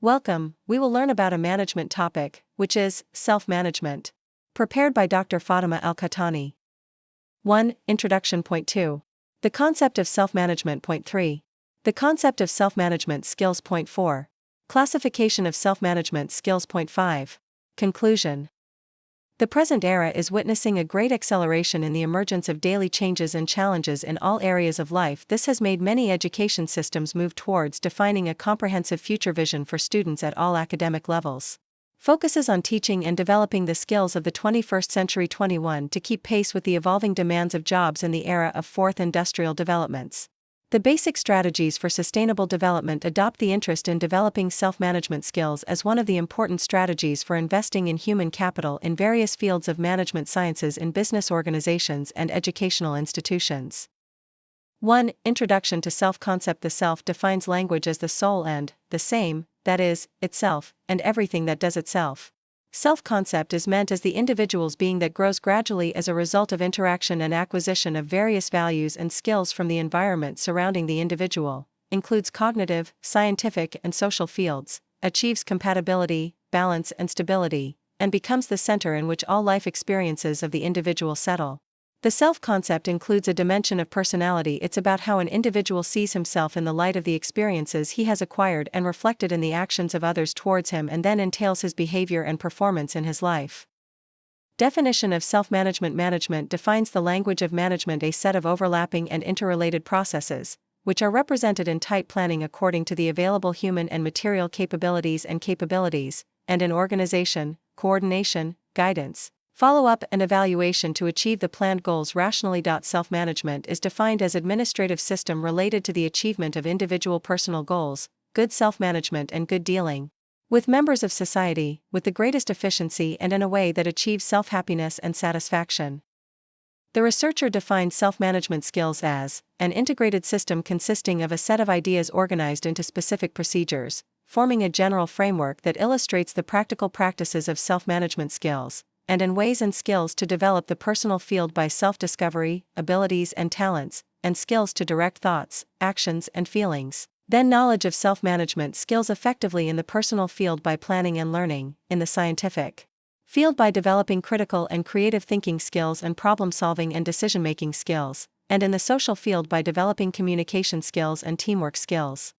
Welcome, we will learn about a management topic, which is self-management. Prepared by Dr. Fatima Al-Khattani. 1. Introduction. Point 2. The concept of self-management. Point 3. The concept of self-management skills. Point 4. Classification of self-management skills. Point 5. Conclusion. The present era is witnessing a great acceleration in the emergence of daily changes and challenges in all areas of life. This has made many education systems move towards defining a comprehensive future vision for students at all academic levels. Focuses on teaching and developing the skills of the 21st century 21 to keep pace with the evolving demands of jobs in the era of fourth industrial developments. The basic strategies for sustainable development adopt the interest in developing self-management skills as one of the important strategies for investing in human capital in various fields of management sciences in business organizations and educational institutions. 1. Introduction to self-concept. The self defines language as the sole and, the same, that is, itself, and everything that does itself. Self-concept is meant as the individual's being that grows gradually as a result of interaction and acquisition of various values and skills from the environment surrounding the individual, includes cognitive, scientific and social fields, achieves compatibility, balance and stability, and becomes the center in which all life experiences of the individual settle. The self-concept includes a dimension of personality. It's about how an individual sees himself in the light of the experiences he has acquired and reflected in the actions of others towards him, and then entails his behavior and performance in his life. Definition of self-management. Management defines the language of management, a set of overlapping and interrelated processes, which are represented in tight planning according to the available human and material capabilities, and in organization, coordination, guidance, follow-up and evaluation to achieve the planned goals rationally. Self-management is defined as administrative system related to the achievement of individual personal goals, good self-management and good dealing with members of society, with the greatest efficiency and in a way that achieves self-happiness and satisfaction. The researcher defines self-management skills as an integrated system consisting of a set of ideas organized into specific procedures, forming a general framework that illustrates the practical practices of self-management skills, and in ways and skills to develop the personal field by self-discovery, abilities and talents, and skills to direct thoughts, actions and feelings. Then knowledge of self-management skills effectively in the personal field by planning and learning, in the scientific field by developing critical and creative thinking skills and problem-solving and decision-making skills, and in the social field by developing communication skills and teamwork skills.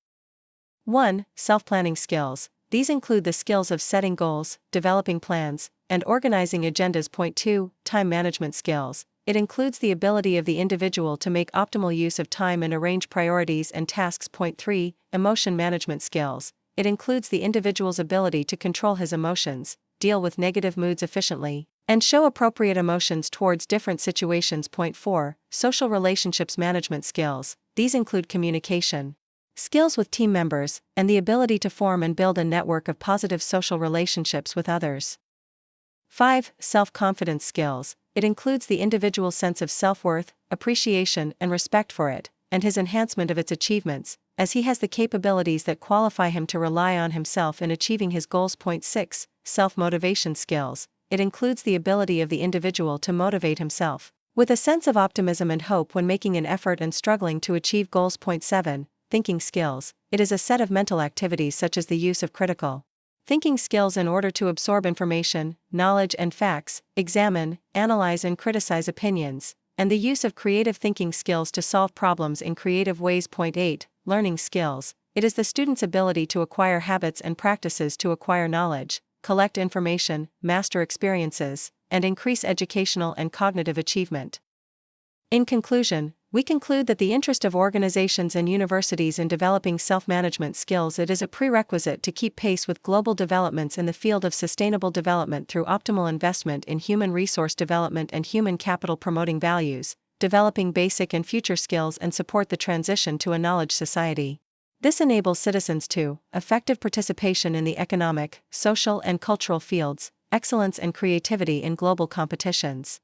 1. Self-planning skills. These include the skills of setting goals, developing plans, and organizing agendas. Point 2. Time management skills. It includes the ability of the individual to make optimal use of time and arrange priorities and tasks. Point 3. Emotion management skills. It includes the individual's ability to control his emotions, deal with negative moods efficiently, and show appropriate emotions towards different situations. Point 4. Social relationships management skills. These include communication skills with team members, and the ability to form and build a network of positive social relationships with others. 5. Self-confidence skills. It includes the individual's sense of self-worth, appreciation and respect for it, and his enhancement of its achievements, as he has the capabilities that qualify him to rely on himself in achieving his goals. Point 6. Self-motivation skills. It includes the ability of the individual to motivate himself with a sense of optimism and hope when making an effort and struggling to achieve goals. Point 7. Thinking skills. It is a set of mental activities such as the use of critical thinking skills in order to absorb information, knowledge and facts, examine, analyze and criticize opinions, and the use of creative thinking skills to solve problems in creative ways. Point 8. Learning skills. It is the student's ability to acquire habits and practices to acquire knowledge, collect information, master experiences, and increase educational and cognitive achievement. In conclusion, we conclude that the interest of organizations and universities in developing self-management skills, it is a prerequisite to keep pace with global developments in the field of sustainable development through optimal investment in human resource development and human capital, promoting values, developing basic and future skills, and support the transition to a knowledge society. This enables citizens to effective participation in the economic, social and cultural fields, excellence and creativity in global competitions.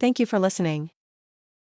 Thank you for listening.